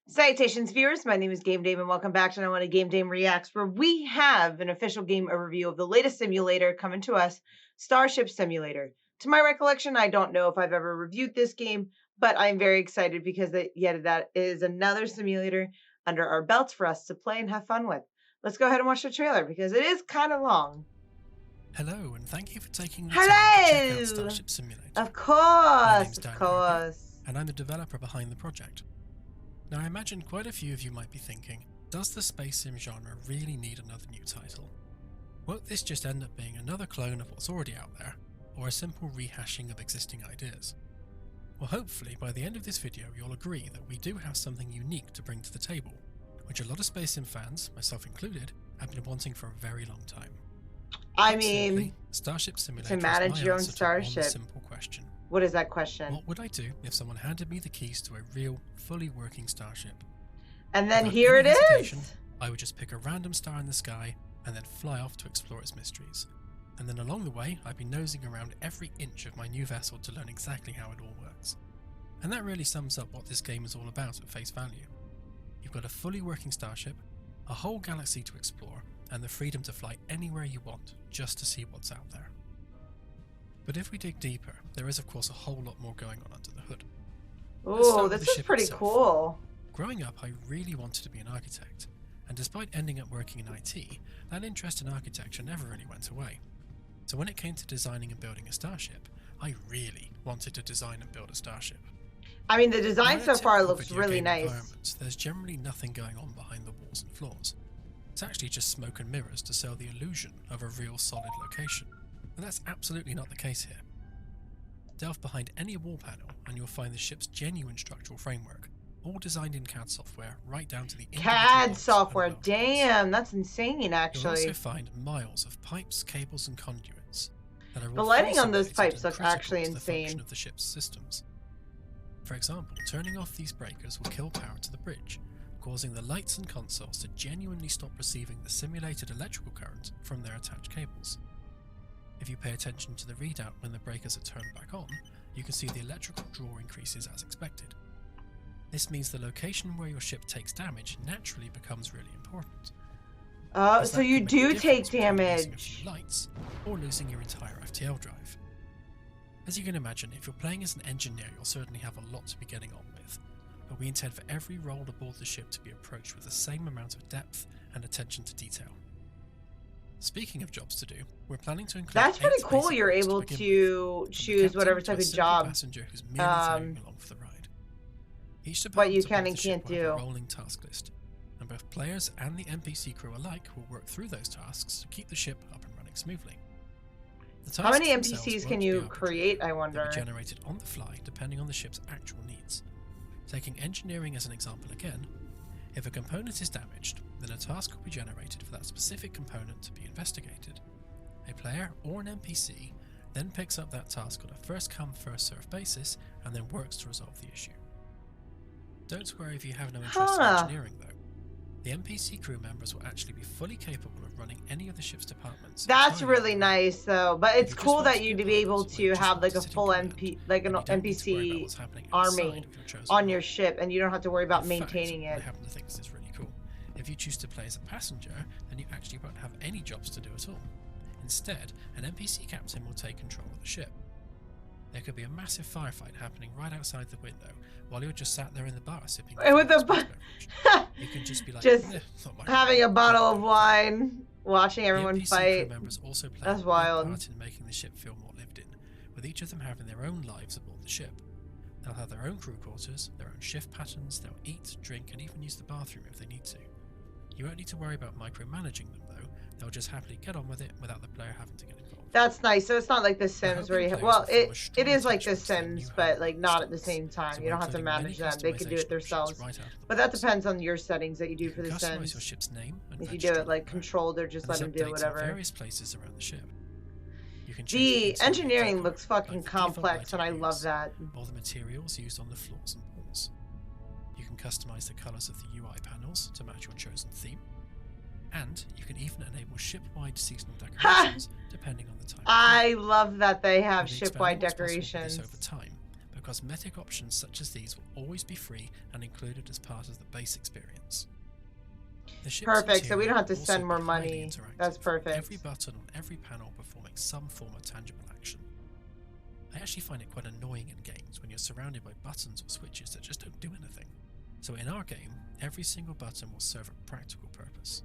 Salutations, viewers. My name is GameDame, and welcome back to another GameDame Reacts, where we have an official game overview of the latest simulator coming to us, Starship Simulator. To my recollection, I don't know if I've ever reviewed this game, but I'm very excited because that is another simulator under our belts for us to play and have fun with. Let's go ahead and watch the trailer because it is kind of long. Hello, and thank you for taking the time to check out Starship Simulator. Of course, and I'm the developer behind the project. Now, I imagine quite a few of you might be thinking, does the space sim genre really need another new title? Won't this just end up being another clone of what's already out there, or a simple rehashing of existing ideas? Well, hopefully by the end of this video you'll agree that we do have something unique to bring to the table, which a lot of space sim fans, myself included, have been wanting for a very long time. I mean, Starship Simulator to manage your own starship. Simple question. What is that question? What would I do if someone handed me the keys to a real, fully working starship? And then here it is. I would just pick a random star in the sky and then fly off to explore its mysteries. And then along the way, I'd be nosing around every inch of my new vessel to learn exactly how it all works. And that really sums up what this game is all about at face value. You've got a fully working starship, a whole galaxy to explore, and the freedom to fly anywhere you want just to see what's out there. But if we dig deeper, there is of course a whole lot more going on under the hood. Oh, this is pretty cool. Growing up, I really wanted to be an architect, and despite ending up working in IT, that interest in architecture never really went away. So when it came to designing and building a starship, I really wanted to design and build a starship. I mean, the design so far looks really nice. There's generally nothing going on behind the walls and floors. It's actually just smoke and mirrors to sell the illusion of a real solid location. But that's absolutely not the case here. Delve behind any wall panel and you'll find the ship's genuine structural framework, all designed in CAD software right down to the CAD software. Damn, that's insane actually. You'll also find miles of pipes, cables and conduits that are the lighting on those pipes looks actually insane. The function of the ship's systems. For example, turning off these breakers will kill power to the bridge, causing the lights and consoles to genuinely stop receiving the simulated electrical current from their attached cables. If you pay attention to the readout when the breakers are turned back on, you can see the electrical draw increases as expected. This means the location where your ship takes damage naturally becomes really important. So you do take damage. Losing a few lights or losing your entire FTL drive. As you can imagine, if you're playing as an engineer, you'll certainly have a lot to be getting on with, but we intend for every role aboard the ship to be approached with the same amount of depth and attention to detail. Speaking of jobs to do, we're planning to include. That's pretty cool. You're able to choose whatever type of job. Passenger who's merely tagging along for the ride. Each what you can and can't do. A rolling task list, and both players and the NPC crew alike will work through those tasks to keep the ship up and running smoothly. How many NPCs can you create, I wonder? They'll be generated on the fly depending on the ship's actual needs. Taking engineering as an example again, if a component is damaged, then a task will be generated for that specific component to be investigated. A player or an NPC then picks up that task on a first-come, first-served basis and then works to resolve the issue. Don't worry if you have no interest in engineering though. The NPC crew members will actually be fully capable of running any of the ship's departments. That's really nice though, but it's cool that you'd be able to have like a full NPC army on your ship and you don't have to worry about maintaining it. I happen to think this is really cool. If you choose to play as a passenger, then you actually won't have any jobs to do at all. Instead, an NPC captain will take control of the ship. There could be a massive firefight happening right outside the window while you're just sat there in the bar sipping with a you can just be like, having a bottle of wine, watching everyone fight. Crew members also play That's wild. Part in making the ship feel more lived in, with each of them having their own lives aboard the ship. They'll have their own crew quarters, their own shift patterns, they'll eat, drink and even use the bathroom if they need to. You won't need to worry about micromanaging them though, they'll just happily get on with it without the player having to get involved. That's nice. So it's not like The Sims where you have, well, it is like The Sims, but like not at the same time. You don't have to manage them. They can do it themselves. But that depends on your settings that you do for The Sims. Your ship's name and if you do it like controlled or just let them do whatever. Various places around the ship. The engineering looks fucking complex and I love that. Or the materials used on the floors and walls. You can customize the colors of the UI panels to match your chosen theme. And you can even enable ship-wide seasonal decorations depending on the time. I love that they have ship-wide decorations. Over time, cosmetic options such as these will always be free and included as part of the base experience. The ship's Perfect, so we don't have to interior will also spend more be highly money. interactive, That's perfect. Every button on every panel performing some form of tangible action. I actually find it quite annoying in games when you're surrounded by buttons or switches that just don't do anything. So in our game, every single button will serve a practical purpose.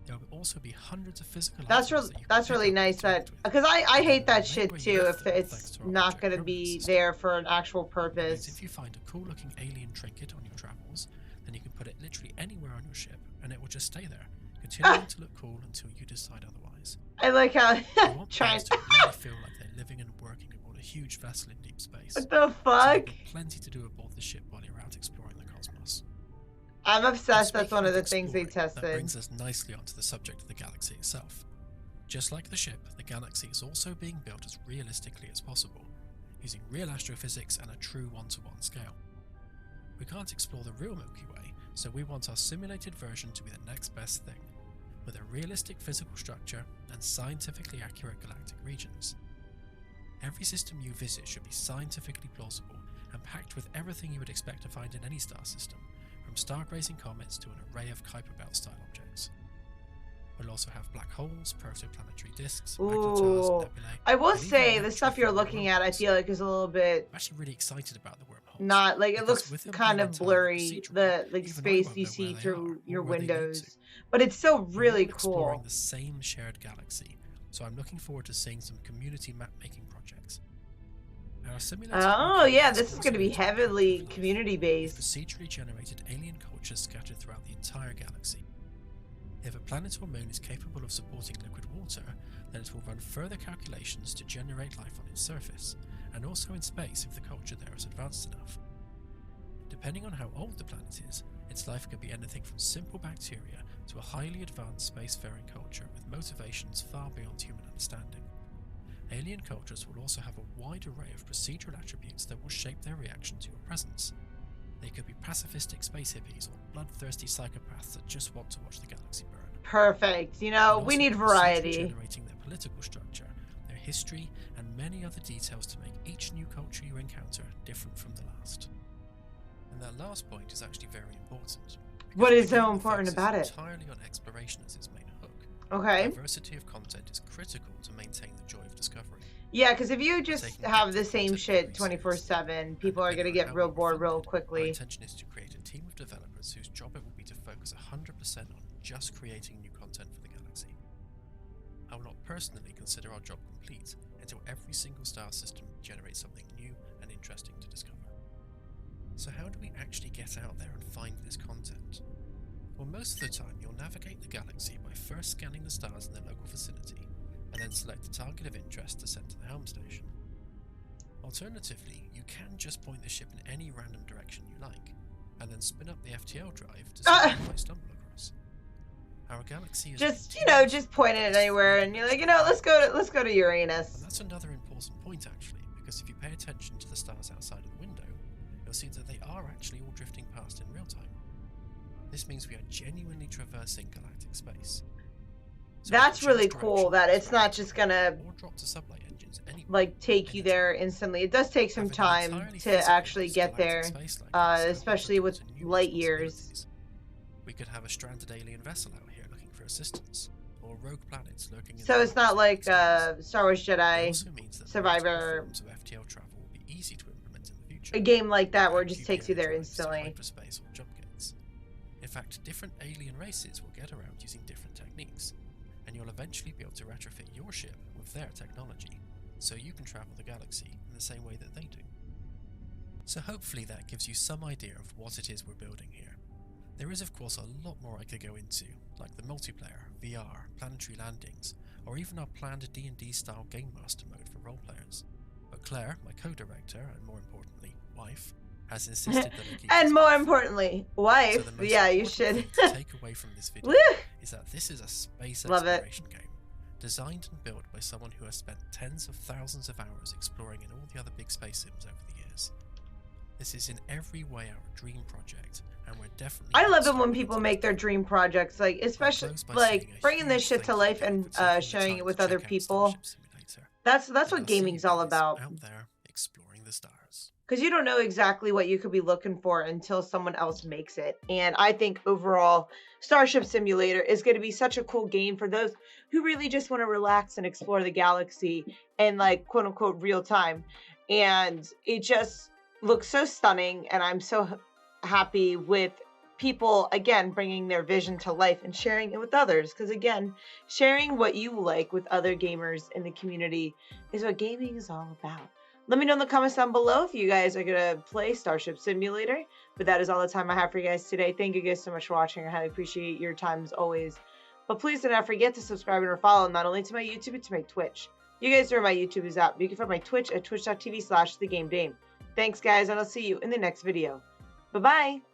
There will also be hundreds of physical That's items that's really nice that, because I hate that shit too if it's not going to be there for an actual purpose. If you find a cool looking alien trinket on your travels, then you can put it literally anywhere on your ship and it will just stay there, continuing to look cool until you decide otherwise. I like how You want players to really feel like they're living and working aboard a huge vessel in deep space. What the fuck? So there'll be plenty to do aboard the ship while you're out exploring the cosmos. I'm obsessed. That's Speaking one of the things they exploring, tested. That brings us nicely onto the subject of the galaxy itself. Just like the ship, the galaxy is also being built as realistically as possible, using real astrophysics and a true one-to-one scale. We can't explore the real Milky Way, so we want our simulated version to be the next best thing, with a realistic physical structure and scientifically accurate galactic regions. Every system you visit should be scientifically plausible and packed with everything you would expect to find in any star system, from star-grazing comets to an array of Kuiper Belt-style objects. We'll also have black holes, protoplanetary disks, magnetars, nebulae. I will say the stuff you're looking at, I feel like is a little bit. I'm actually really excited about the wormholes. Not like it looks kind of blurry, the even space I won't you know see where they through are your or where they lead windows, to. but it's still We're really all exploring cool. the same shared galaxy, so I'm looking forward to seeing some community map-making projects. Our simulated Oh Milky Way yeah, is this is also going to be interactive heavily with life, community with based. procedurally generated alien cultures scattered throughout the entire galaxy. If a planet or moon is capable of supporting liquid water, then it will run further calculations to generate life on its surface, and also in space if the culture there is advanced enough. Depending on how old the planet is, its life could be anything from simple bacteria to a highly advanced spacefaring culture with motivations far beyond human understanding. Alien cultures will also have a wide array of procedural attributes that will shape their reaction to your presence. They could be pacifistic space hippies or bloodthirsty psychopaths that just want to watch the galaxy burn. Perfect. You know, we need variety. Generating their political structure, their history, and many other details to make each new culture you encounter different from the last. And that last point is actually very important. What is the game so important focuses about it? entirely on exploration as its main hook. Okay. Diversity of content is critical to maintain the joy of discovery. Yeah, because if you just have the same shit 24/7, people are going to get real bored real quickly. Our intention is to create a team of developers whose job it will be to focus 100% on just creating new content for the galaxy. I will not personally consider our job complete until every single star system generates something new and interesting to discover. So how do we actually get out there and find this content? Well, most of the time you'll navigate the galaxy by first scanning the stars in their local vicinity, and then select a target of interest to send to the helm station. Alternatively, you can just point the ship in any random direction you like, and then spin up the FTL drive to see what you might stumble across. Our galaxy is just point it anywhere, and you're like, let's go to Uranus. And that's another important point actually, because if you pay attention to the stars outside of the window, you'll see that they are actually all drifting past in real time. This means we are genuinely traversing galactic space. So that's really cool that it's not just gonna take you there instantly. It does take some time to actually get there, especially with light years. We could have a stranded alien vessel out here looking for assistance, or rogue planets lurking in. So it's not like Star Wars Jedi Survivor, FTL travel will be easy to implement in the future. a game like that where it just takes you there instantly. Hyperspace or jump gates. In fact, different alien races will get around using different techniques, and you'll eventually be able to retrofit your ship with their technology, so you can travel the galaxy in the same way that they do. So hopefully that gives you some idea of what it is we're building here. There is of course a lot more I could go into, like the multiplayer, VR, planetary landings, or even our planned D&D style Game Master mode for role players. But Claire, my co-director, and more importantly, wife, has insisted that I keep and more importantly, wife. So yeah, you should. Thing to take away from this video is that this is a space exploration game, designed and built by someone who has spent tens of thousands of hours exploring in all the other big space sims over the years. This is in every way our dream project, and we're definitely. I love it when people make their dream projects, like especially like bringing this shit to life and sharing it with other people. That's what gaming's all about. Out there exploring the stars. genres. Because you don't know exactly what you could be looking for until someone else makes it. And I think overall, Starship Simulator is going to be such a cool game for those who really just want to relax and explore the galaxy in, like, quote unquote real time. And it just looks so stunning, and I'm so happy with people again bringing their vision to life and sharing it with others, because again, sharing what you like with other gamers in the community is what gaming is all about. Let me know in the comments down below if you guys are gonna play Starship Simulator. But that is all the time I have for you guys today. Thank you guys so much for watching. I highly appreciate your time as always. But please do not forget to subscribe and follow not only to my YouTube but to my Twitch. You guys know where my YouTube is at. You can find my Twitch at twitch.tv/thegamedame. Thanks guys, and I'll see you in the next video. Bye bye.